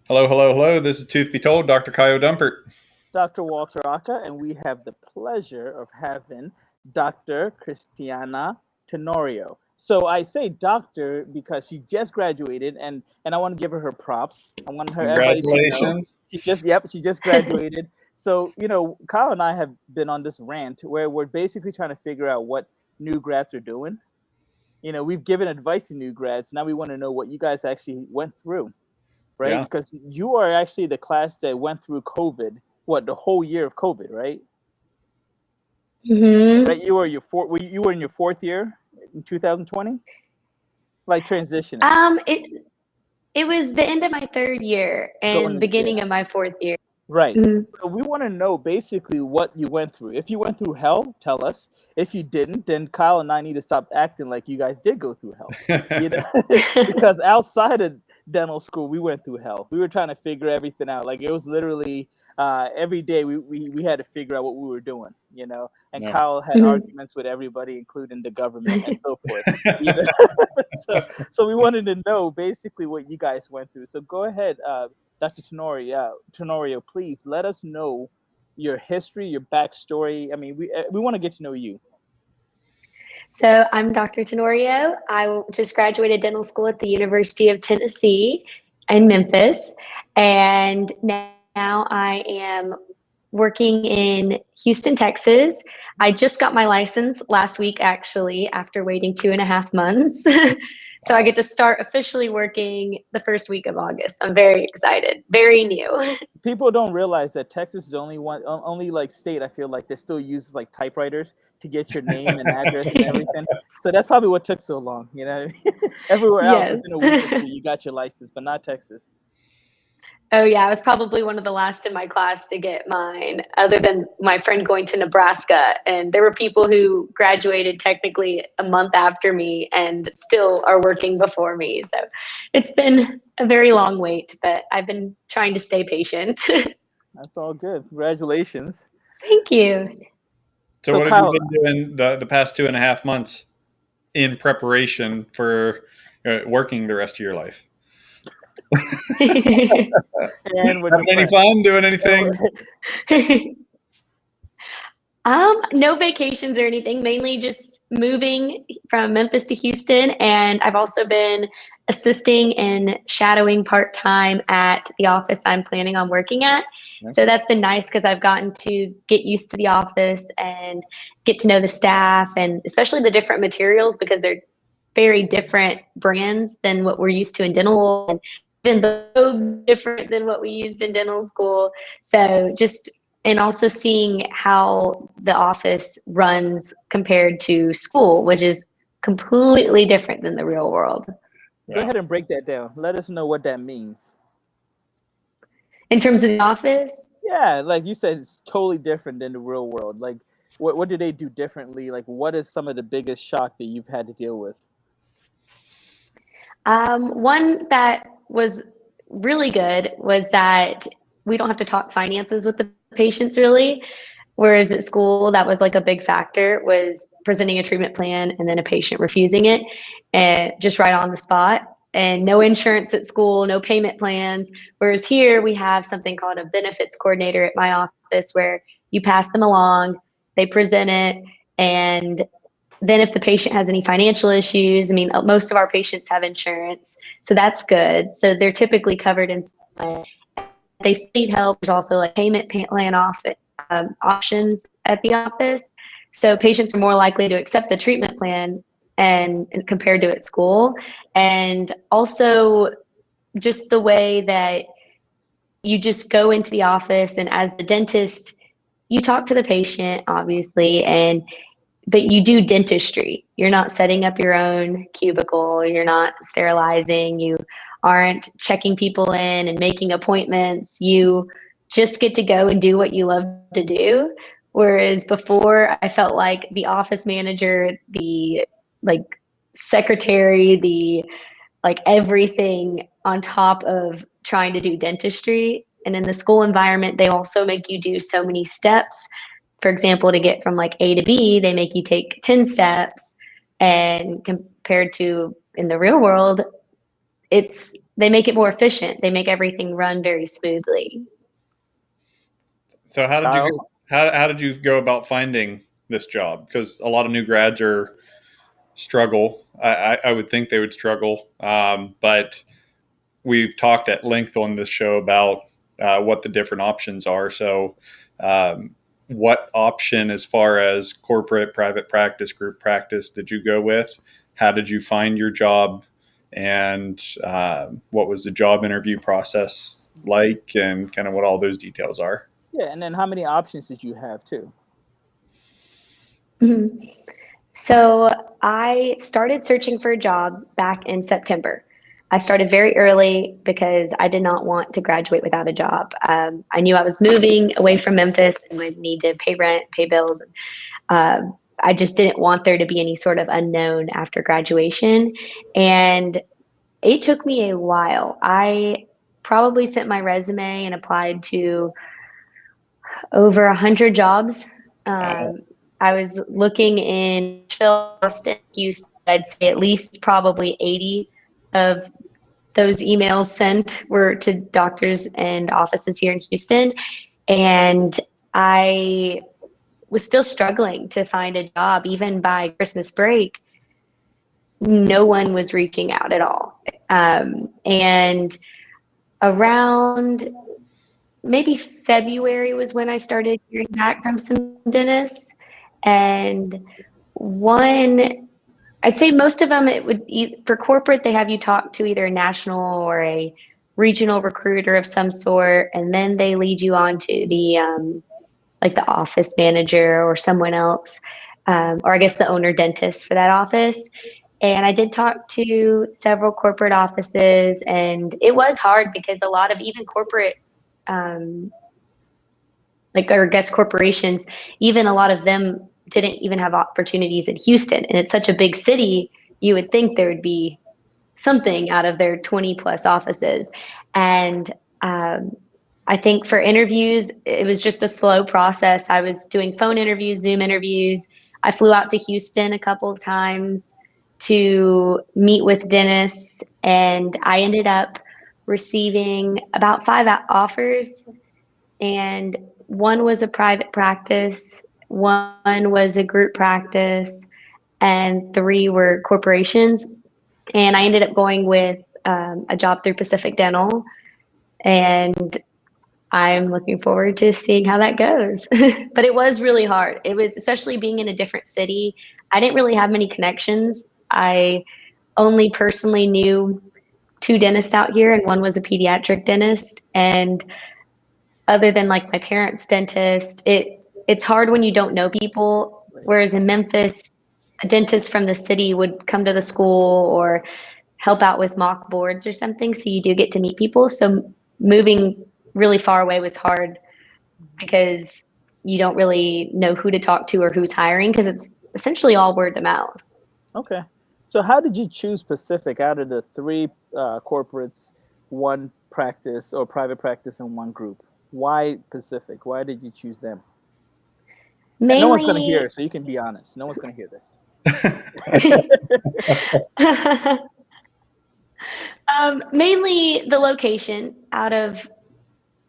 Hello, hello, hello. This is Tooth Be Told, Dr. Kyo Dumpert. Dr. Walter Aka, and we have the pleasure of having Dr. Kristiana Tenorio. So I say doctor because she just graduated, and I want to give her props. I want everybody to know Congratulations. she just graduated. So Kyle and I have been on this rant where we're basically trying to figure out what new grads are doing. We've given advice to new grads. Now we want to know what you guys actually went through, right? Yeah. Because you are actually the class that went through COVID. What, the whole year of COVID, right? Hmm. Right. You were in your fourth year in 2020, like transitioning, It was the end of my third year going and into, yeah. beginning of my fourth year. Right. Mhm. So we want to know basically what you went through. If you went through hell, tell us. If you didn't, then Kyle and I need to stop acting like you guys did go through hell. Because outside of dental school, we went through hell. We were trying to figure everything out. Like, it was literally every day we had to figure out what we were doing. And Yeah. Kyle had Mhm. arguments with everybody, including the government and so forth. You know? so we wanted to know basically what you guys went through. So go ahead, Dr. Tenorio, please let us know your history, your backstory. I mean, we want to get to know you. So I'm Dr. Tenorio. I just graduated dental school at the University of Tennessee in Memphis, and now I am working in Houston, Texas. I just got my license last week, actually, after waiting 2.5 months. So I Wow. get to start officially working the first week of August. I'm very excited, very new. People don't realize that Texas is only like state, I feel like, that still uses like typewriters to get your name and address and everything. So that's probably what took so long. Everywhere else Yes. within a week or two you got your license, but not Texas. Oh yeah, I was probably one of the last in my class to get mine, other than my friend going to Nebraska. And there were people who graduated technically a month after me and still are working before me. So it's been a very long wait, but I've been trying to stay patient. That's all good. Congratulations. Thank you. So, So what have you Kyle, been doing the past 2.5 months in preparation for working the rest of your life? and with your Having any friend. fun? Doing anything? No vacations or anything, mainly just moving from Memphis to Houston. And I've also been assisting and shadowing part-time at the office I'm planning on working at. So Okay. that's been nice because I've gotten to get used to the office and get to know the staff and especially the different materials because they're very different brands than what we're used to in dental and even though different than what we used in dental school. So just and also seeing how the office runs compared to school, which is completely different than the real world. Go Yeah. ahead and break that down. Let us know what that means. In terms of the office, Yeah, like you said, it's totally different than the real world. Like, what do they do differently? Like, what is some of the biggest shock that you've had to deal with? one that was really good was that we don't have to talk finances with the patients really. Whereas at school, that was like a big factor was presenting a treatment plan and then a patient refusing it and just right on the spot. And no insurance at school, no payment plans. Whereas here we have something called a benefits coordinator at my office where you pass them along, they present it, and then if the patient has any financial issues, I mean, most of our patients have insurance, so that's good. So they're typically covered in some way. If they still need help, there's also like payment plan options at the office. So patients are more likely to accept the treatment plan and compared to at school. And also just the way that you just go into the office and as the dentist, you talk to the patient, obviously, but you do dentistry. You're not setting up your own cubicle. You're not sterilizing. You aren't checking people in and making appointments. You just get to go and do what you love to do. Whereas before, I felt like the office manager, the like secretary, the like everything on top of trying to do dentistry. And in the school environment, they also make you do so many steps. For example, to get from like A to B, they make you take 10 steps. And compared to in the real world, it's they make it more efficient. They make everything run very smoothly. So how did you go about finding this job? Because a lot of new grads struggle. I would think they would struggle, but we've talked at length on this show about what the different options are. So, what option, as far as corporate, private practice, group practice, did you go with? How did you find your job? And what was the job interview process like, and kind of what all those details are? Yeah, and then how many options did you have too? Mhm. So I started searching for a job back in September. I started very early because I did not want to graduate without a job. I knew I was moving away from Memphis and would need to pay rent, pay bills. I just didn't want there to be any sort of unknown after graduation. And it took me a while. I probably sent my resume and applied to over 100 jobs. Wow. I was looking in Nashville, Austin, Houston. I'd say at least probably 80 of those emails sent were to doctors and offices here in Houston. And I was still struggling to find a job. Even by Christmas break, no one was reaching out at all. And around maybe February was when I started hearing back from some dentists. And one, I'd say most of them, it would for corporate, they have you talk to either a national or a regional recruiter of some sort, and then they lead you on to the like the office manager or someone else, or I guess the owner dentist for that office. And I did talk to several corporate offices, and it was hard because a lot of even corporate, um, like or guest corporations, even a lot of them didn't even have opportunities in Houston. And it's such a big city, you would think there would be something out of their 20 plus offices. And I think for interviews, it was just a slow process. I was doing phone interviews, Zoom interviews. I flew out to Houston a couple of times to meet with dentists, and I ended up receiving about five offers, and one was a private practice, one was a group practice, and three were corporations. And I ended up going with a job through Pacific Dental, and I'm looking forward to seeing how that goes. But it was really hard. It was, especially being in a different city. I didn't really have many connections. I only personally knew two dentists out here, and one was a pediatric dentist. And other than like my parents' dentist, it's hard when you don't know people. Whereas in Memphis, a dentist from the city would come to the school or help out with mock boards or something. So you do get to meet people. So moving really far away was hard because you don't really know who to talk to or who's hiring because it's essentially all word of mouth. Okay. So how did you choose Pacific out of the three corporates, one practice or private practice, and one group? Why Pacific? Why did you choose them? And no one's going to hear Mainly, it, so you can be honest. No one's going to hear this. mainly the location. Out of,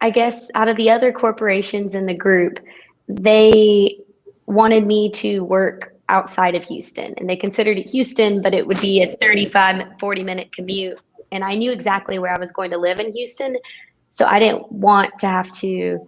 I guess, out of the other corporations in the group, they wanted me to work outside of Houston, and they considered it Houston, but it would be a 35, 40-minute commute. And I knew exactly where I was going to live in Houston. So I didn't want to have to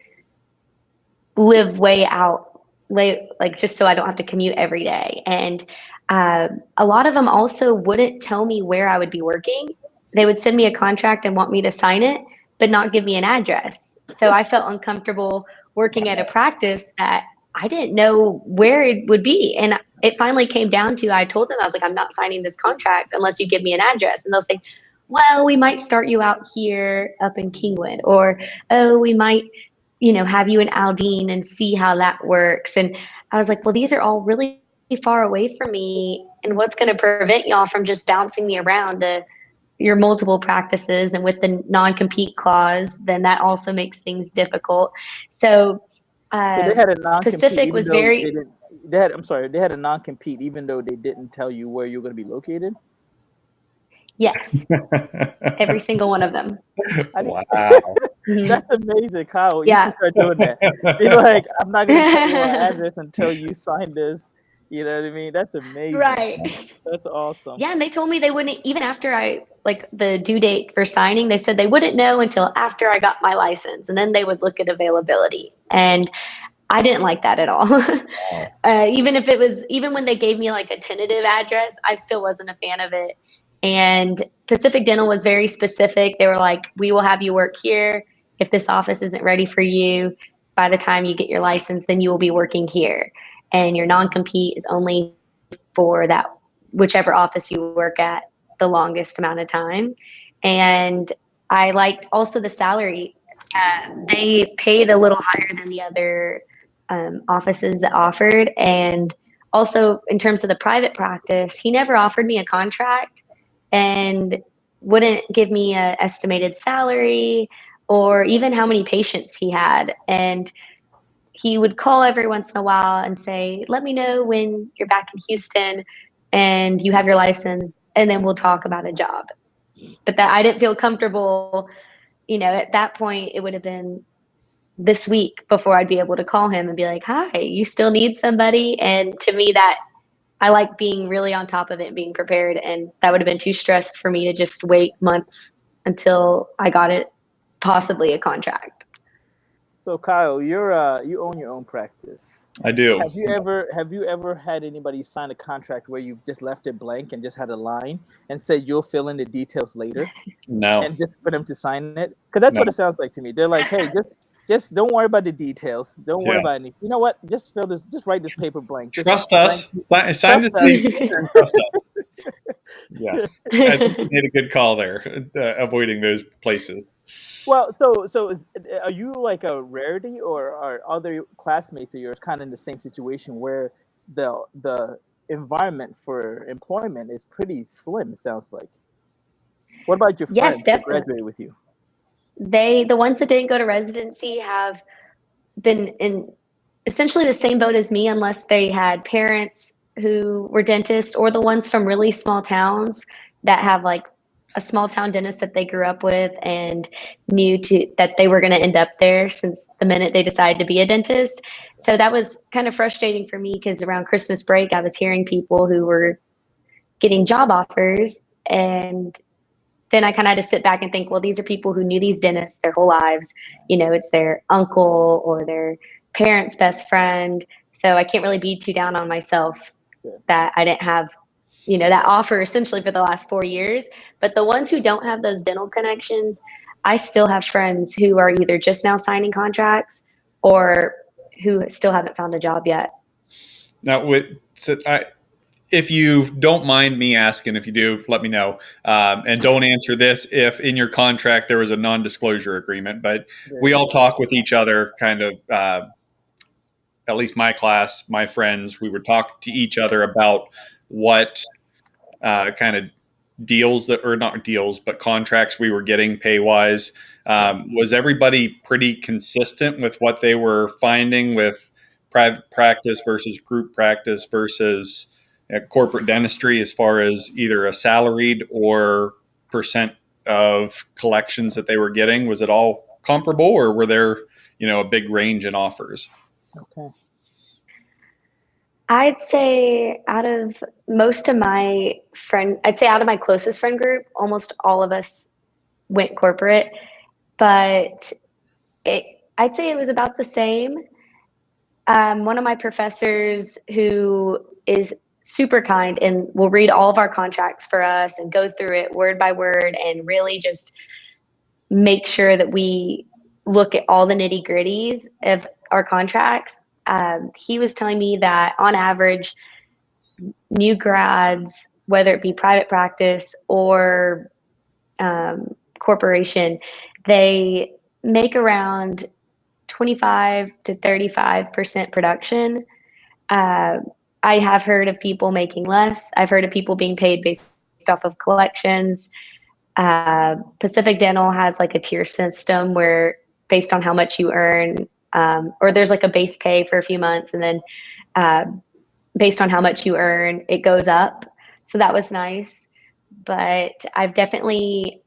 live way out, like just so I don't have to commute every day. And a lot of them also wouldn't tell me where I would be working. They would send me a contract and want me to sign it, but not give me an address. So I felt uncomfortable working at a practice that I didn't know where it would be. And it finally came down to, I told them, I was like, I'm not signing this contract unless you give me an address. And they'll say, well, we might start you out here up in Kingwood, or, oh, we might, have you in Aldine and see how that works. And I was like, well, these are all really far away from me. And what's going to prevent y'all from just bouncing me around to your multiple practices? And with the non-compete clause, then that also makes things difficult. So So they had a non-compete Pacific even was though they very, didn't. They had a non-compete even though they didn't tell you where you're going to be located. Yes, every single one of them. Wow. Mhm. That's amazing, Kyle. You Yeah. should start doing that. Be like, I'm not gonna tell you our address until you sign this. You know what I mean? That's amazing. Right. That's awesome. Yeah, and they told me they wouldn't, even after I, like the due date for signing, they said they wouldn't know until after I got my license, and then they would look at availability. And I didn't like that at all. Wow. Even when they gave me like a tentative address, I still wasn't a fan of it. And Pacific Dental was very specific. They were like, we will have you work here. If this office isn't ready for you by the time you get your license, then you will be working here. And your non compete is only for that, whichever office you work at the longest amount of time. And I liked also the salary. They paid a little higher than the other offices that offered. And also, in terms of the private practice, he never offered me a contract and wouldn't give me an estimated salary or even how many patients he had. And he would call every once in a while and say, let me know when you're back in Houston and you have your license, and then we'll talk about a job. But that I didn't feel comfortable, at that point, it would have been this week before I'd be able to call him and be like, hi, you still need somebody? And to me, that I like being really on top of it and being prepared. And that would have been too stressed for me to just wait months until I got it, possibly a contract. So Kyle, you own your own practice. I do. Have you ever had anybody sign a contract where you just left it blank and just had a line and said you'll fill in the details later No, and just for them to sign it? Because that's no. what it sounds like to me. They're like, hey, just don't worry about the details. Don't worry Yeah. about anything. You know what? Just write this paper blank. Just Trust blank. us. Sign Trust this us. piece and trust us. Yeah. I think you made a good call there, avoiding those places. Well, so are you like a rarity, or are other classmates of yours kind of in the same situation where the environment for employment is pretty slim? It sounds like. What about your Yes, friends that definitely. graduated with you? The ones that didn't go to residency have been in essentially the same boat as me, unless they had parents who were dentists, or the ones from really small towns that have like a small town dentist that they grew up with and that they were going to end up there since the minute they decided to be a dentist. So that was kind of frustrating for me because around Christmas break, I was hearing people who were getting job offers, and then I kind of had to sit back and think, well, these are people who knew these dentists their whole lives. It's their uncle or their parents' best friend. So I can't really be too down on myself Yeah. that I didn't have, that offer essentially for the last 4 years. But the ones who don't have those dental connections, I still have friends who are either just now signing contracts or who still haven't found a job yet. Now, if you don't mind me asking, if you do, let me know. And don't answer this if in your contract there was a non-disclosure agreement. But we all talk with each other, kind of. At least my class, my friends, we would talk to each other about what kind of deals that, or not deals, but contracts we were getting pay wise. Was everybody pretty consistent with what they were finding with private practice versus group practice versus corporate dentistry, as far as either a salaried or percent of collections that they were getting? Was it all comparable, or were there, a big range in offers? Okay. I'd say out of out of my closest friend group, almost all of us went corporate, but I'd say it was about the same. One of my professors who is super kind and will read all of our contracts for us and go through it word by word and really just make sure that we look at all the nitty gritties of our contracts. He was telling me that on average, new grads, whether it be private practice or corporation, they make around 25 to 35% production. Uh, I have heard of people making less. I've heard of people being paid based off of collections. Pacific Dental has like a tier system where based on how much you earn, or there's like a base pay for a few months, and then uh, based on how much you earn, it goes up. So that was nice. but I've definitely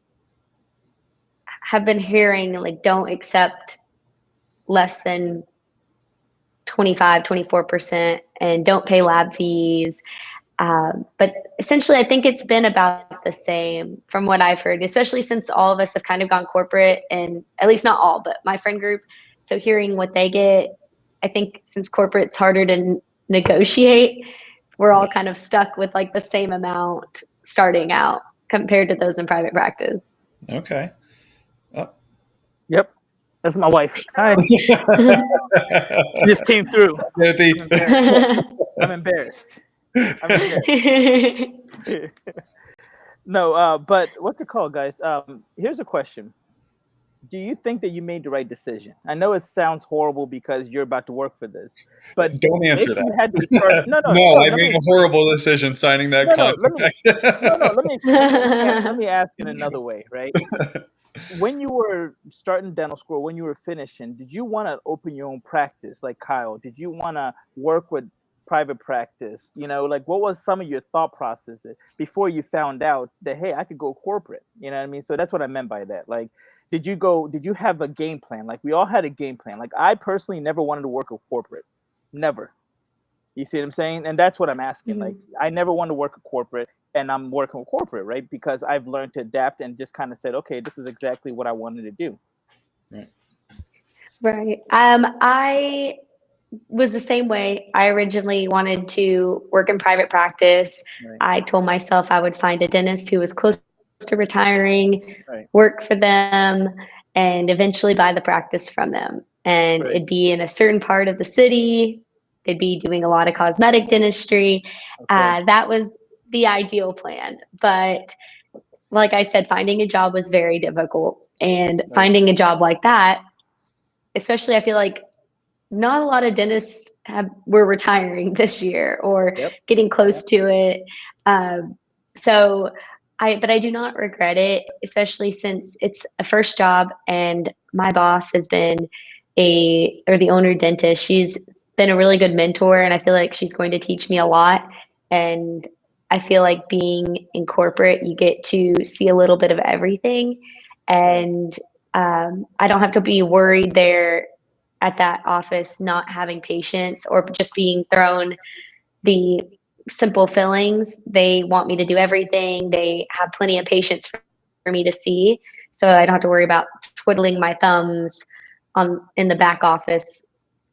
have been hearing like don't accept less than 25, 24%, and don't pay lab fees. But essentially, I think it's been about the same from what I've heard, especially since all of us have kind of gone corporate, and at least not all, but my friend group. So hearing what they get, I think since corporate's harder to negotiate, we're all kind of stuck with like the same amount starting out compared to those in private practice. Okay. Yep, that's my wife. Hi, she just came through. I'm embarrassed. I'm embarrassed. No, but what's it called, guys? Here's a question. Do you think that you made the right decision? I know it sounds horrible because you're about to work for this, but Don't if answer you had to that. start, no, I let me made a explain. horrible decision signing that No, contract. let me explain. Let me ask in another way, right? When you were starting dental school, when you were finishing, did you want to open your own practice like Kyle? Did you want to work with private practice? You know, like what was some of your thought processes before you found out that, hey, I could go corporate? You know what I mean? So that's what I meant by that. Like, did you have a game plan? Like we all had a game plan. Like I personally never wanted to work with corporate. Never. You see what I'm saying? And that's what I'm asking. Like, I never wanted to work at corporate, and I'm working with corporate, right? Because I've learned to adapt and just kind of said, okay, this is exactly what I wanted to do. Right. I was the same way. I originally wanted to work in private practice. Right. I told myself I would find a dentist who was close to retiring, Right. work for them, and eventually buy the practice from them. And Right. it'd be in a certain part of the city. They'd be doing a lot of cosmetic dentistry. Okay. That was the ideal plan. But like I said, finding a job was very difficult. And Right. finding a job like that, especially I feel like not a lot of dentists were retiring this year or Yep. getting close to it. Um, so but I do not regret it, especially since it's a first job and my boss has been or the owner dentist. She's been a really good mentor and I feel like she's going to teach me a lot. And I feel like being in corporate, you get to see a little bit of everything. And I don't have to be worried there at that office not having patients or just being thrown the simple fillings. They want me to do everything. They have plenty of patients for me to see. So I don't have to worry about twiddling my thumbs in the back office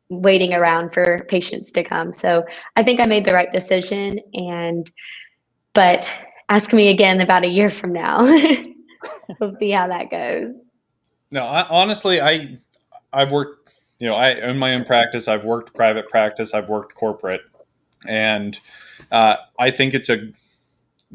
waiting around for patients to come. So I think I made the right decision but ask me again about a year from now. We'll see how that goes. No, honestly, I've worked, I own my own practice. I've worked private practice. I've worked corporate. And I think it's a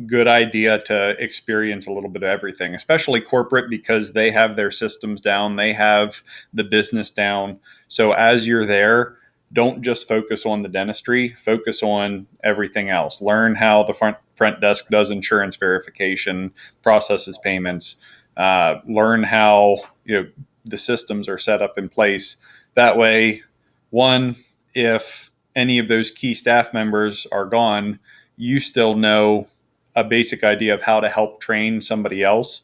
good idea to experience a little bit of everything, especially corporate, because they have their systems down. They have the business down. So as you're there, don't just focus on the dentistry, focus on everything else. Learn how the front desk does insurance verification, processes payments, learn how the systems are set up in place. That way, one, if any of those key staff members are gone, you still know a basic idea of how to help train somebody else.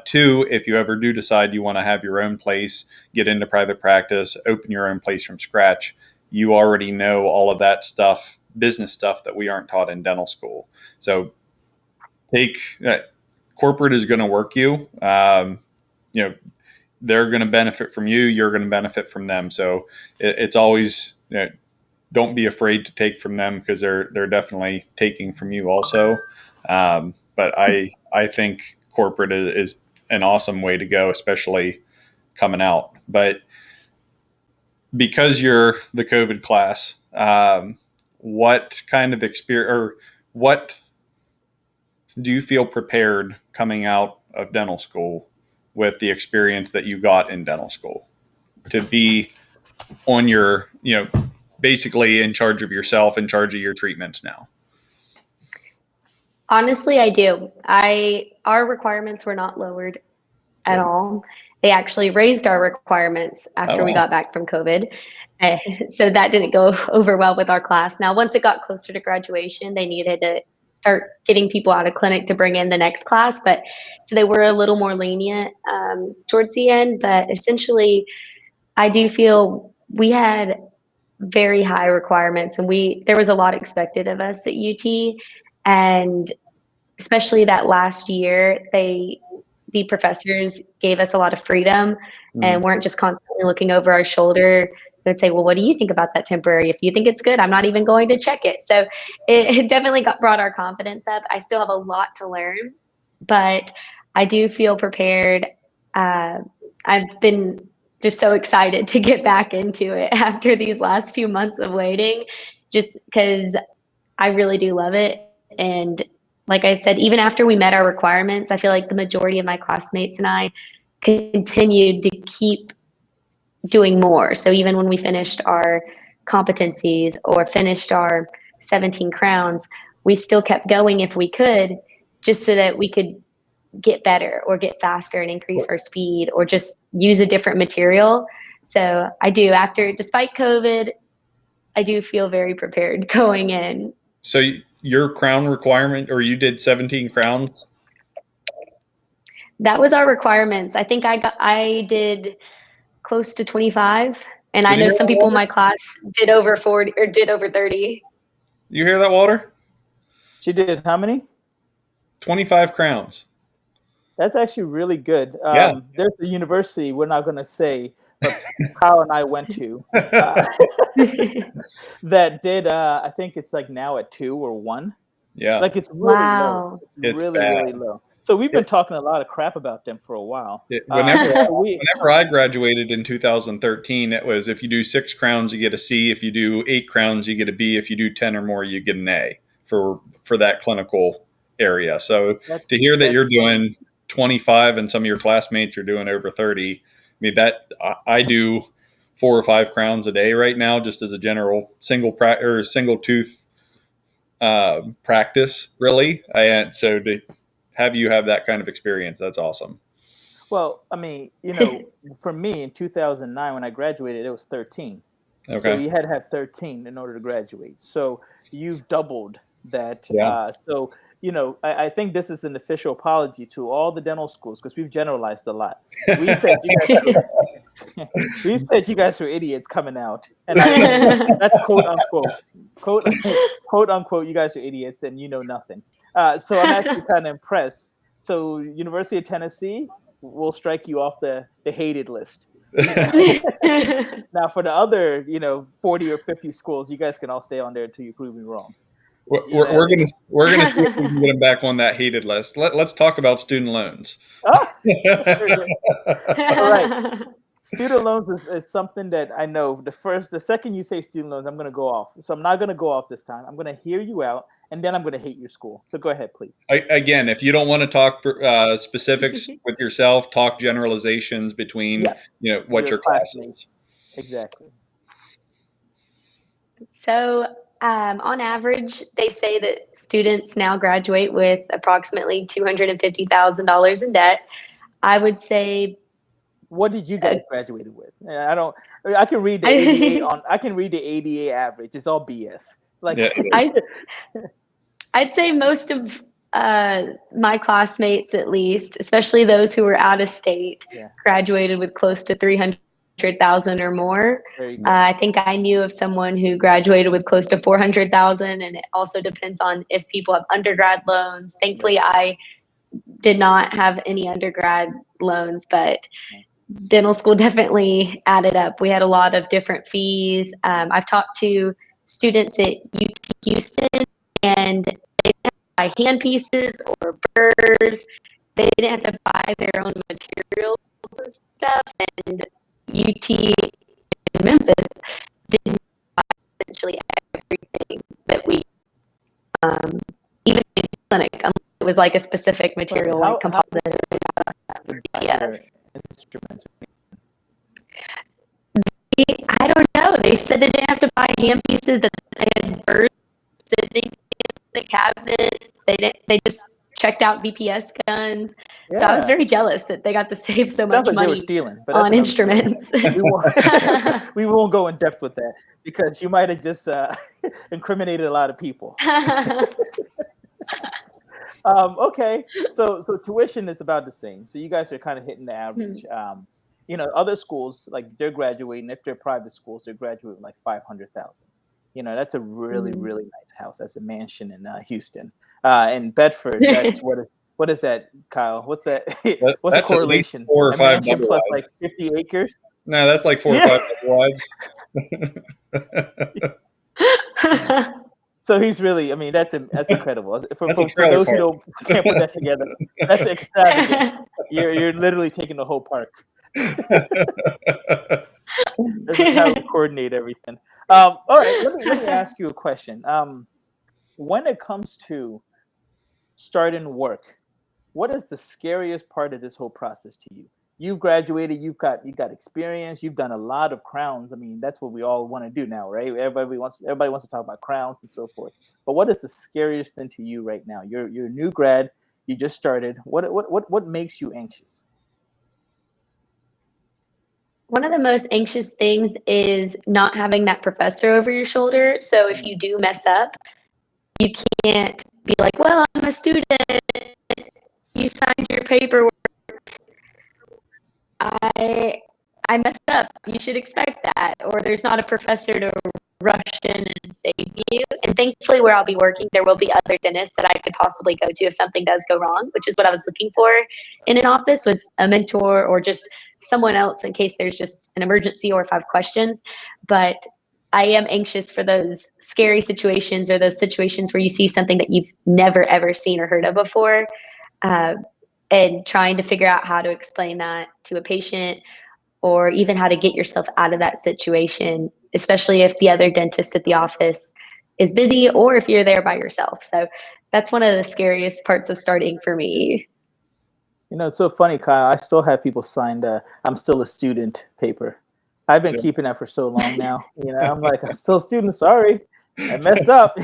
Two, if you ever do decide you want to have your own place, get into private practice, open your own place from scratch, you already know all of that stuff, business stuff that we aren't taught in dental school. So corporate is going to work you. They're going to benefit from you. You're going to benefit from them. So it's always, don't be afraid to take from them because they're definitely taking from you also. But I think corporate is an awesome way to go, especially coming out. But because you're the COVID class, what kind of experience or what do you feel prepared coming out of dental school with the experience that you got in dental school to be on your, basically in charge of yourself, in charge of your treatments now? Honestly, I do. Our requirements were not lowered at all. They actually raised our requirements after we got back from COVID. So that didn't go over well with our class. Now, once it got closer to graduation, they needed to start getting people out of clinic to bring in the next class. But so they were a little more lenient towards the end. But essentially, I do feel we had very high requirements, and there was a lot expected of us at UT, and especially that last year, the professors gave us a lot of freedom and weren't just constantly looking over our shoulder. They would say, well, what do you think about that temporary? If you think it's good, I'm not even going to check it. So it definitely brought our confidence up. I still have a lot to learn, but I do feel prepared. I've been just so excited to get back into it after these last few months of waiting, just because I really do love it. And like I said, even after we met our requirements, I feel like the majority of my classmates and I continued to keep doing more. So even when we finished our competencies or finished our 17 crowns, we still kept going if we could, just so that we could get better or get faster and increase our speed or just use a different material. So I do, despite COVID, I do feel very prepared going in. So your crown requirement, or you did 17 crowns? That was our requirements. I think I did close to 25, and I know some people in my class did over 40 or did over 30. You hear that, Walter? She did how many? 25 crowns. That's actually really good. Yeah. There's a university, we're not going to say, but Kyle and I went to, that did, I think it's like now at 2 or 1. Yeah. Like it's really Wow. low. It's really, bad. really low. So we've been talking a lot of crap about them for a while. Whenever I graduated in 2013, it was if you do 6 crowns, you get a C. If you do 8 crowns, you get a B. If you do 10 or more, you get an A for that clinical area. So to hear that you're doing 25 and some of your classmates are doing over 30, I mean, that I do 4 or 5 crowns a day right now, just as a general single tooth practice, really. So to have you have that kind of experience, that's awesome. Well, I mean, for me in 2009 when I graduated, it was 13. Okay. So you had to have 13 in order to graduate. So you've doubled that. Yeah. So I think this is an official apology to all the dental schools because we've generalized a lot. We said you guys were idiots coming out, and that's quote unquote, you guys are idiots and you know nothing. So I'm actually kind of impressed. So University of Tennessee will strike you off the hated list. Now for the other 40 or 50 schools, you guys can all stay on there until you prove me wrong. We're gonna see if we can get them back on that hated list. Let's talk about student loans. All right. Student loans is something that I know. The second you say student loans, I'm going to go off. So I'm not going to go off this time. I'm going to hear you out, and then I'm going to hate your school. So go ahead, please. Again, if you don't want to talk specifics with yourself, talk generalizations between what your class is. Exactly. So on average, they say that students now graduate with approximately $250,000 in debt. I would say. What did you guys graduated with? I can read the ADA I can read the ADA average. It's all BS. I'd say most of my classmates, at least, especially those who were out of state, graduated with close to 300,000 or more. I think I knew of someone who graduated with close to 400,000, and it also depends on if people have undergrad loans. Thankfully, I did not have any undergrad loans, but dental school definitely added up. We had a lot of different fees. I've talked to students at UT Houston, and they didn't have to buy hand pieces or burrs. They didn't have to buy their own materials and stuff. And UT in Memphis didn't buy essentially everything that we, even in the clinic, it was like a specific material like composite. Yes. Instruments. I don't know. They said they didn't have to buy hand pieces. That they had burrs sitting in the cabinets. They just checked out VPS guns. Yeah. So I was very jealous that they got to save so much money stealing, on instruments. We won't go in depth with that because you might have just incriminated a lot of people. Okay, so tuition is about the same. So you guys are kind of hitting the average. Other schools like they're graduating. If they're private schools, they're graduating like 500,000. That's a really Mm. really nice house. That's a mansion in Houston. In Bedford, that's what is that, Kyle? What's that? What's the That's at least correlation? 4 or 5 Mansion double plus wides. like 50 acres. No, that's like 4 or 5 Yeah. double wides. So he's really, that's incredible. For, That's a for, for trailer those who park. can't put that together, that's extravagant. You're literally taking the whole park. This is how we coordinate everything. All right, let me ask you a question. When it comes to starting work, what is the scariest part of this whole process to you? You've graduated, you got experience, you've done a lot of crowns. That's what we all want to do now, right? Everybody wants to talk about crowns and so forth. But what is the scariest thing to you right now? You're a new grad, you just started. What makes you anxious? One of the most anxious things is not having that professor over your shoulder. So if Mm, you do mess up, you can't be like, well, I'm a student. You signed your paperwork. I I messed up. You should expect that. Or there's not a professor to rush in and save you. And thankfully, where I'll be working, there will be other dentists that I could possibly go to if something does go wrong, which is what I was looking for in an office, was a mentor or just someone else in case there's just an emergency or if I have questions. But I am anxious for those scary situations or those situations where you see something that you've never ever seen or heard of before. Uh, and trying to figure out how to explain that to a patient or even how to get yourself out of that situation, especially if the other dentist at the office is busy or if you're there by yourself. So that's one of the scariest parts of starting for me. It's so funny, Kyle. I still have people signed I'm still a student paper. I've been Yeah. keeping that for so long now. I'm like, I'm still a student. Sorry, I messed up.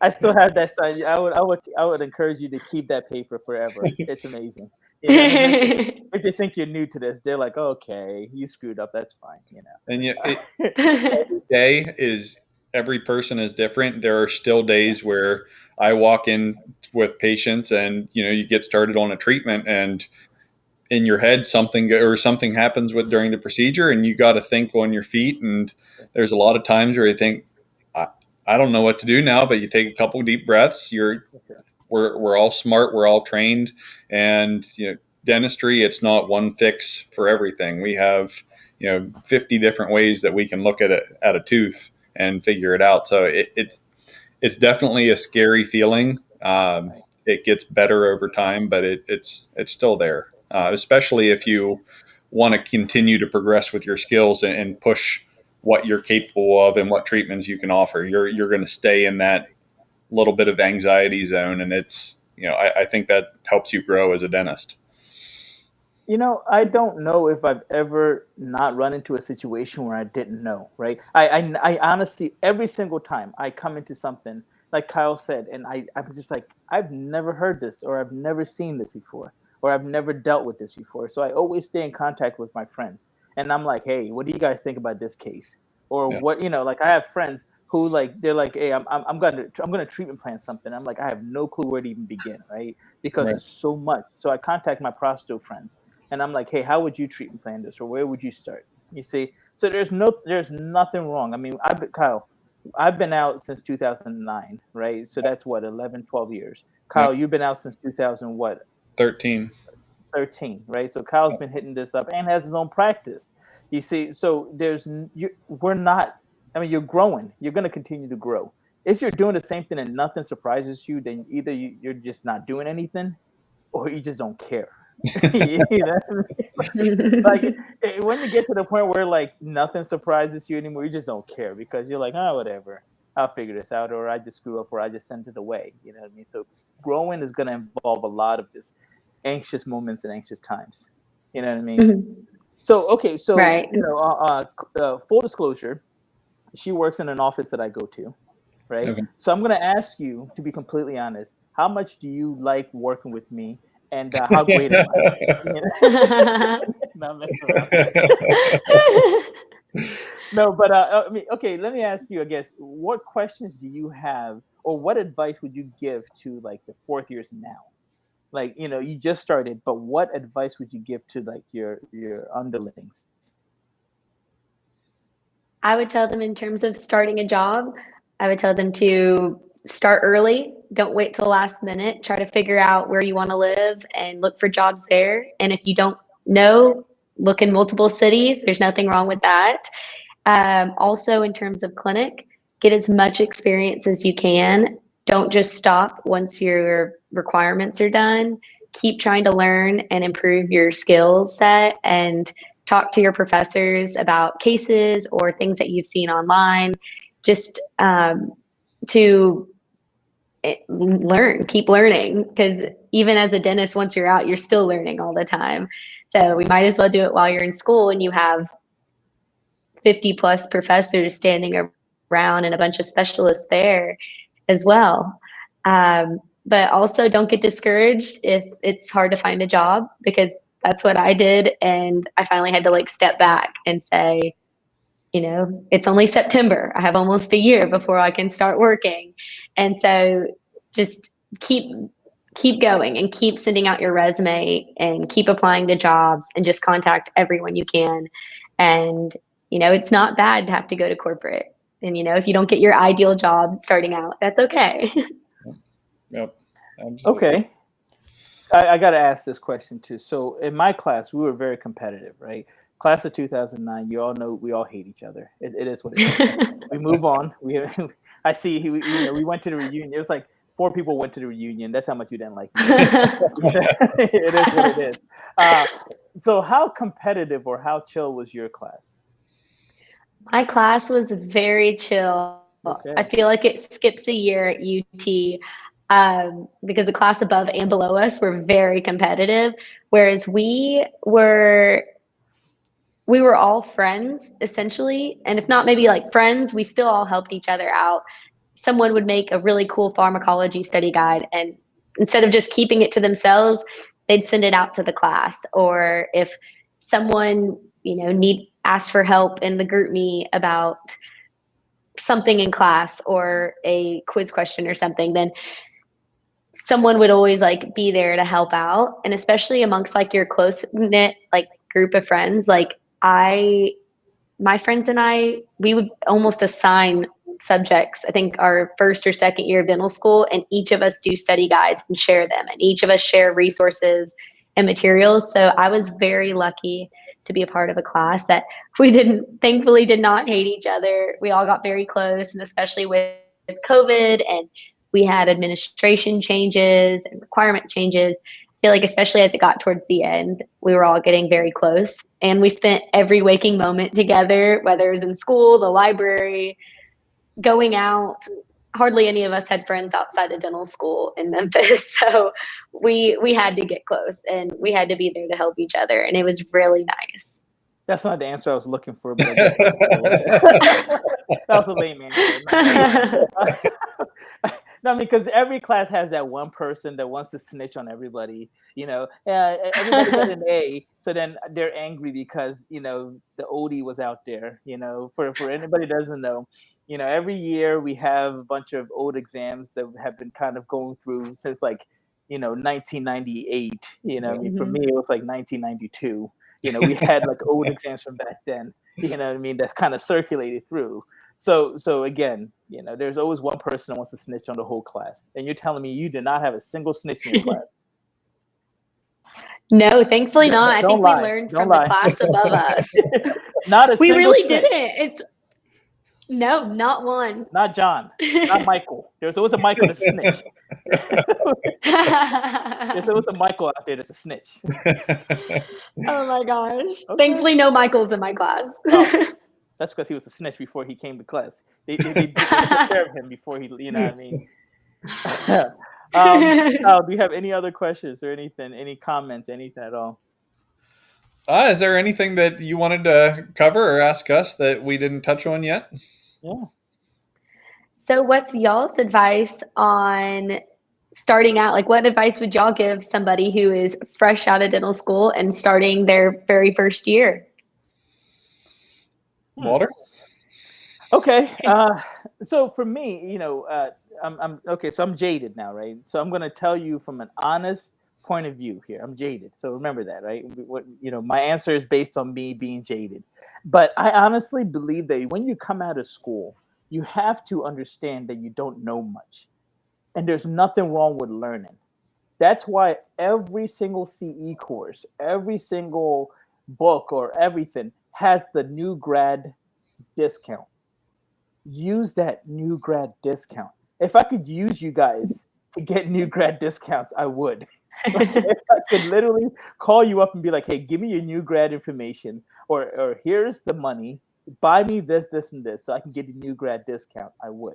I still have that sign. I would encourage you to keep that paper forever. It's amazing. If they think you're new to this, they're like, okay, you screwed up. That's fine. And yet, every day is every person is different. There are still days where I walk in with patients, and you get started on a treatment, and in your head something happens with during the procedure, and you got to think on your feet. And there's a lot of times where you think, I don't know what to do now, but you take a couple deep breaths. We're all smart, we're all trained, and dentistry, it's not one fix for everything. We have 50 different ways that we can look at a tooth and figure it out. So it's definitely a scary feeling. It gets better over time, but it's still there, especially if you want to continue to progress with your skills and push what you're capable of and what treatments you can offer. You're going to stay in that little bit of anxiety zone, and it's I think that helps you grow as a dentist. I don't know if I've ever not run into a situation where I didn't know, right? I honestly, every single time I come into something, like Kyle said, and I'm just like, I've never heard this, or I've never seen this before, or I've never dealt with this before. So I always stay in contact with my friends. And I'm like, hey, what do you guys think about this case? Or Yeah. what, like I have friends who like, they're like, hey, I'm gonna treatment plan something. I'm like, I have no clue where to even begin, right? Because Right. it's so much. So I contact my prosto friends and I'm like, hey, how would you treatment plan this, or where would you start? You see, so there's nothing wrong. Kyle, I've been out since 2009, right? So that's what, 11, 12 years. Yep. Kyle, you've been out since 2000 what? 13. 13, right? So Kyle's been hitting this up and has his own practice. You see, so we're not. You're growing. You're going to continue to grow. If you're doing the same thing and nothing surprises you, then either you're just not doing anything, or you just don't care. you know like when you get to the point where like nothing surprises you anymore, you just don't care because you're like, oh, whatever, I'll figure this out, or I just screw up, or I just sent it away. You know what I mean? So growing is going to involve a lot of just anxious moments and anxious times. You know what I mean? Mhm. So okay, so Right. full disclosure, she works in an office that I go to, right? Okay. So I'm going to ask you, to be completely honest, how much do you like working with me, and how great am I? You know? No, I'm messing around. No, but I mean, okay. Let me ask you. I guess, what questions do you have, or what advice would you give to like the fourth years now? Like, you just started, but what advice would you give to like your underlings? I would tell them in terms of starting a job, I would tell them to start early. Don't wait till the last minute. Try to figure out where you want to live and look for jobs there. And if you don't know, look in multiple cities. There's nothing wrong with that. Also, in terms of clinic, get as much experience as you can. Don't just stop once your requirements are done. Keep trying to learn and improve your skill set and talk to your professors about cases or things that you've seen online. Just to learn, keep learning, because even as a dentist, once you're out, you're still learning all the time. So we might as well do it while you're in school and you have 50 plus professors standing around and a bunch of specialists there as well. But also don't get discouraged if it's hard to find a job, because that's what I did. And I finally had to like step back and say, it's only September. I have almost a year before I can start working. And so just keep going and keep sending out your resume and keep applying to jobs and just contact everyone you can. And it's not bad to have to go to corporate. And if you don't get your ideal job starting out, that's okay. Yep. Absolutely. Okay. I got to ask this question too. So in my class, we were very competitive, right? Class of 2009, you all know we all hate each other. It is what it is. We move on. I see. We went to the reunion. It was like 4 people went to the reunion. That's how much you didn't like me. It is what it is. So how competitive or how chill was your class? My class was very chill. Okay. I feel like it skips a year at UT, because the class above and below us were very competitive, whereas we were all friends essentially. And if not maybe like friends, we still all helped each other out. Someone would make a really cool pharmacology study guide, and instead of just keeping it to themselves, they'd send it out to the class. Or if someone, asked for help in the group me about something in class or a quiz question or something, then someone would always like be there to help out. And especially amongst like your close knit like group of friends, like my friends and I, we would almost assign subjects, I think our first or second year of dental school, and each of us do study guides and share them, and each of us share resources and materials. So I was very lucky to be a part of a class that thankfully did not hate each other. We all got very close, and especially with COVID, and we had administration changes and requirement changes. I feel like especially as it got towards the end, we were all getting very close, and we spent every waking moment together, whether it was in school, the library, going out. Hardly any of us had friends outside of dental school in Memphis. So we had to get close and we had to be there to help each other. And it was really nice. That's not the answer I was looking for, but I guess that was a lame answer. No, because every class has that one person that wants to snitch on everybody. Everybody got an A, so then they're angry because the OD was out there. For anybody who doesn't know, every year we have a bunch of old exams that have been kind of going through since like 1998. I mean, for me it was like 1992. We had like old exams from back then. That kind of circulated through. So again, there's always one person that wants to snitch on the whole class. And you're telling me you did not have a single snitch in your class? No, thankfully not. I think lie. We learned from the class above us. Not a we single really snitch. didn't. No, not one. Not John. Not Michael. There's always a Michael that's a snitch. There's always a Michael out there that's a snitch. Oh my gosh. Okay. Thankfully, no Michaels in my class. That's because he was a snitch before he came to class. They took care of him before he, you know what I mean? Do you have any other questions or anything, any comments, anything at all? Is there anything that you wanted to cover or ask us that we didn't touch on yet? Yeah. So what's y'all's advice on starting out? Like, what advice would y'all give somebody who is fresh out of dental school and starting their very first year? Walter? Okay. So for me, I'm okay. So I'm jaded now, right? So I'm gonna tell you from an honest point of view here. I'm jaded. So remember that, right? What my answer is based on me being jaded. But I honestly believe that when you come out of school, you have to understand that you don't know much, and there's nothing wrong with learning. That's why every single CE course, every single book or everything has the new grad discount. Use that new grad discount. If I could use you guys to get new grad discounts, I would. Like if I could literally call you up and be like, "Hey, give me your new grad information, or here's the money. Buy me this, this, and this, so I can get a new grad discount." I would.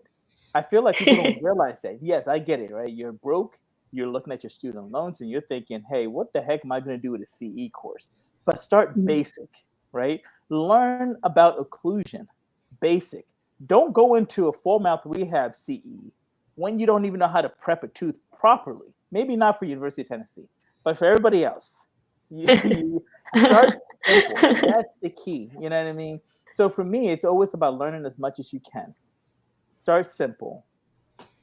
I feel like people don't realize that. Yes, I get it. Right? You're broke. You're looking at your student loans, and you're thinking, "Hey, what the heck am I going to do with a CE course?" But start basic, right? Learn about occlusion, basic. Don't go into a full mouth rehab CE when you don't even know how to prep a tooth properly. Maybe not for University of Tennessee, but for everybody else, you start simple. That's the key. You know what I mean? So for me, it's always about learning as much as you can. Start simple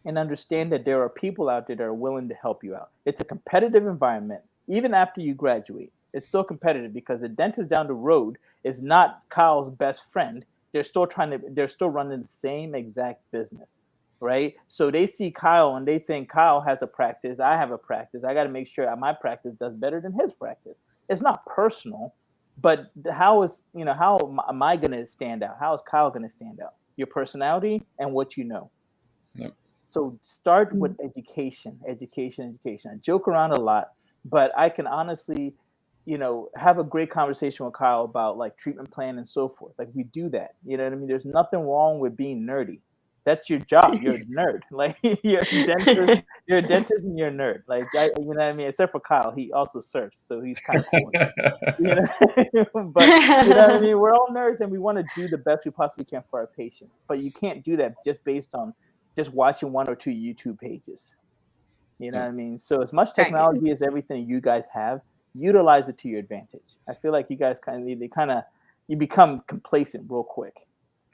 and understand that there are people out there that are willing to help you out. It's a competitive environment. Even after you graduate, it's still competitive because the dentist down the road is not Kyle's best friend. They're still running the same exact business, right? So they see Kyle and they think Kyle has a practice, I have a practice. I got to make sure my practice does better than his practice. It's not personal, but how am I going to stand out? How is Kyle going to stand out? Your personality and what you know. Yep. So start with education, education, education. I joke around a lot, but I can honestly, have a great conversation with Kyle about like treatment plan and so forth. Like we do that. You know what I mean? There's nothing wrong with being nerdy. That's your job. You're a nerd. Like you're a dentist. You're a dentist and you're a nerd. Like you know what I mean? Except for Kyle, he also surfs, so he's kind of cool. You know, but you know what I mean. We're all nerds, and we want to do the best we possibly can for our patient. But you can't do that just based on just watching one or two YouTube pages. You know what I mean? So as much Right. technology as everything you guys have, utilize it to your advantage. I feel like you guys you become complacent real quick.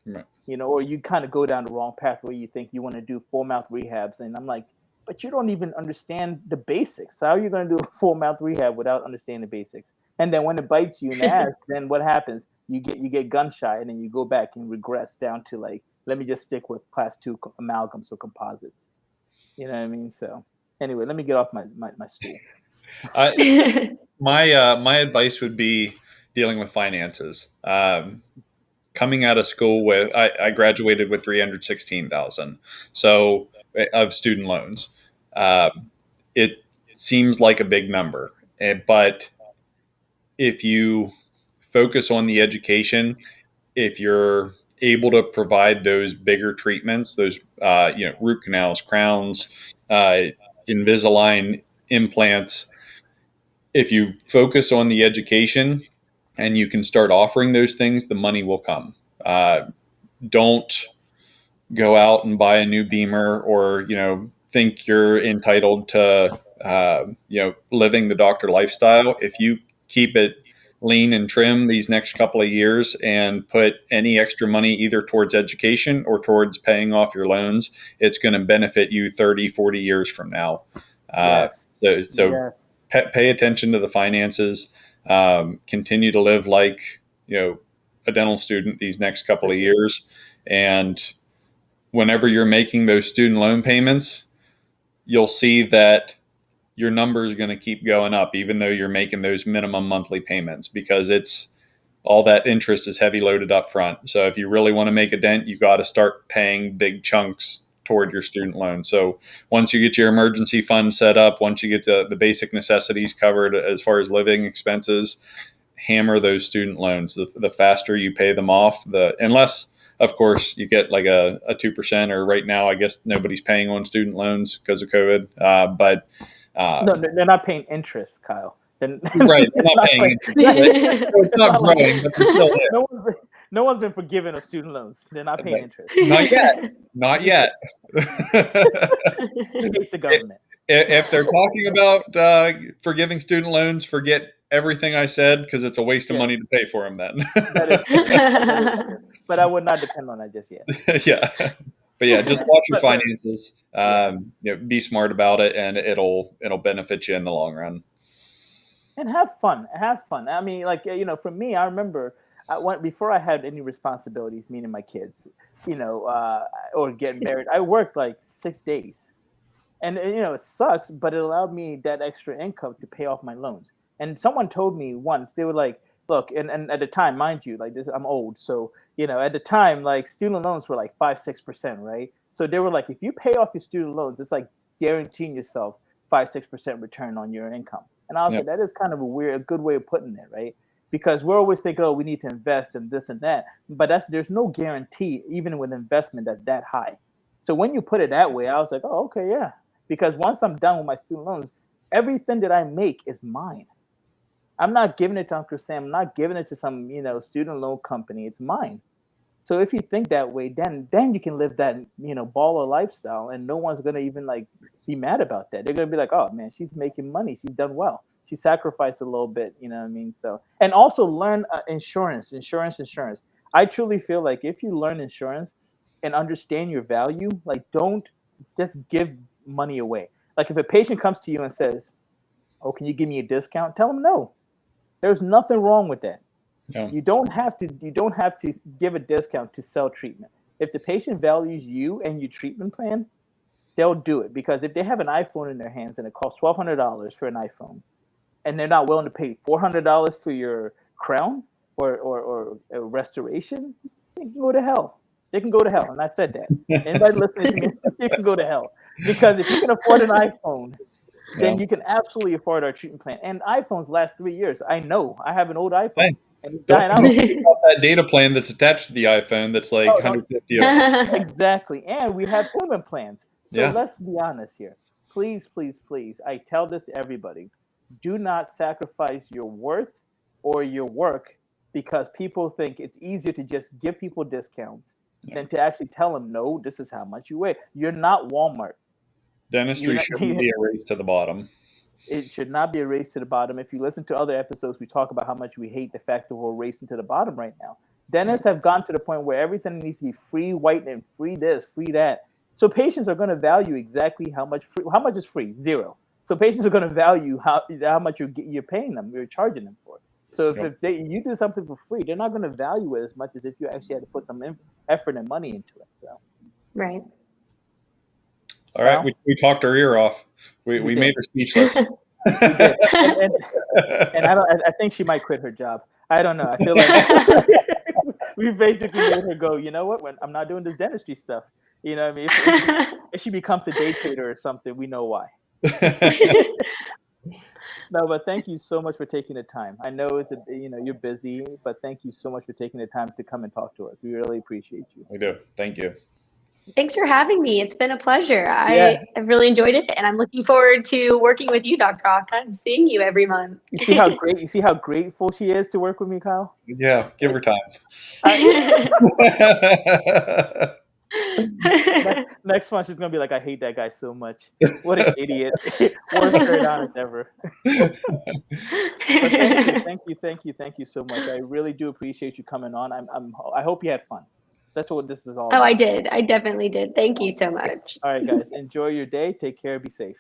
Right. Or you kind of go down the wrong path where you think you want to do full mouth rehabs, and I'm like, but you don't even understand the basics. How are you going to do a full mouth rehab without understanding the basics? And then when it bites you in the ass, then what happens? You get gun shy, and then you go back and regress down to like, let me just stick with class two amalgams or composites. You know what I mean? So anyway, let me get off my stool. My advice would be dealing with finances. Coming out of school with, I graduated with 316,000 so of student loans. It seems like a big number, but if you focus on the education, if you're able to provide those bigger treatments, those root canals, crowns, Invisalign implants, if you focus on the education and you can start offering those things, the money will come. Don't go out and buy a new Beamer, or think you're entitled to living the doctor lifestyle. If you keep it lean and trim these next couple of years and put any extra money either towards education or towards paying off your loans, it's going to benefit you 30, 40 years from now. Yes. So Yes. pay attention to the finances. Continue to live like a dental student these next couple of years, and whenever you're making those student loan payments, you'll see that your number is going to keep going up, even though you're making those minimum monthly payments, because it's all that interest is heavy loaded up front. So if you really want to make a dent, you got to start paying big chunks toward your student loan. So once you get your emergency fund set up, once you get the basic necessities covered as far as living expenses, hammer those student loans. The faster you pay them off, unless of course you get like a 2%, or right now I guess nobody's paying on student loans because of COVID. But No, they're not paying interest, Kyle. right, they're not paying interest. Right? So it's not growing, but they're still there. No one's been forgiven of student loans. They're not paying interest. Not yet. Not yet. He hates the government. If they're talking about forgiving student loans, forget everything I said, because it's a waste of money to pay for them then. That is but I would not depend on that just yet. Yeah. But yeah, just watch your But, finances. Be smart about it, and it'll benefit you in the long run. and have fun. Have fun. I mean, like for me, I remember before I had any responsibilities, meaning my kids, or getting married. I worked like 6 days, and it sucks, but it allowed me that extra income to pay off my loans. And someone told me once, they were like, look, and at the time, mind you, like this, I'm old, so at the time, like student loans were like 5-6%, right? So they were like, if you pay off your student loans, it's like guaranteeing yourself 5-6% return on your income. And I was like, Yep. that is kind of a good way of putting it, right? Because we're always thinking, oh, we need to invest in this and that, but there's no guarantee even with investment that high. So when you put it that way, I was like, oh, okay, yeah. Because once I'm done with my student loans, everything that I make is mine. I'm not giving it to Uncle Sam. I'm not giving it to some, student loan company. It's mine. So if you think that way, then you can live that, baller lifestyle, and no one's gonna even like be mad about that. They're gonna be like, oh man, she's making money. She's done well. She sacrificed a little bit. You know what I mean? So, and also learn insurance. I truly feel like if you learn insurance and understand your value, like don't just give money away. Like if a patient comes to you and says, "Oh, can you give me a discount?" Tell them no. There's nothing wrong with that. Yeah. You don't have to give a discount to sell treatment. If the patient values you and your treatment plan, they'll do it, because if they have an iPhone in their hands and it costs $1,200 for an iPhone, and they're not willing to pay $400 for your crown or a restoration, they can go to hell. They can go to hell, and I said that. Anybody listening to me, you can go to hell, because if you can afford an iPhone, Yeah. then you can absolutely afford our treatment plan. And iPhones last 3 years. I know. I have an old iPhone, Hey, and it's don't dying out. forget about that data plan that's attached to the iPhone. That's like Oh, no, 150 a month. exactly. And we have payment plans. So Yeah. let's be honest here. Please, please, please. I tell this to everybody. Do not sacrifice your worth or your work because people think it's easier to just give people discounts than to actually tell them, no, this is how much you weigh. You're not Walmart. You're Dentistry not, shouldn't be a race to the bottom. it should not be a race to the bottom. If you listen to other episodes, we talk about how much we hate the fact that we're racing to the bottom right now. Yeah. Dentists have gone to the point where everything needs to be free whitening, free this, free that. So patients are going to value exactly how much is free, zero. So patients are going to value how much you're paying them, you're charging them for. So Yep. you do something for free, they're not going to value it as much as if you actually had to put some effort and money into it. So, Right. All right. well, We talked her ear off. we We did. made her speechless. We did. And I think she might quit her job. I don't know. I feel like we basically made her go, you know what? When I'm not doing this dentistry stuff, you know what I mean? If she becomes a day trader or something, we know why. No, but thank you so much for taking the time. I know you're busy, but thank you so much for taking the time to come and talk to us. We really appreciate you. We do. Thank you. Thanks for having me. It's been a pleasure. Yeah. I've really enjoyed it, and I'm looking forward to working with you, Dr. Aka, and seeing you every month. You see how grateful she is to work with me, Kyle? Yeah. Give her time. Next one, she's gonna be like, "I hate that guy so much. What an idiot! Worst periodontics ever." But thank you so much. I really do appreciate you coming on. I hope you had fun. That's what this is all Oh, about. I did. I definitely did. Thank you so much. All right, guys, enjoy your day. Take care. Be safe.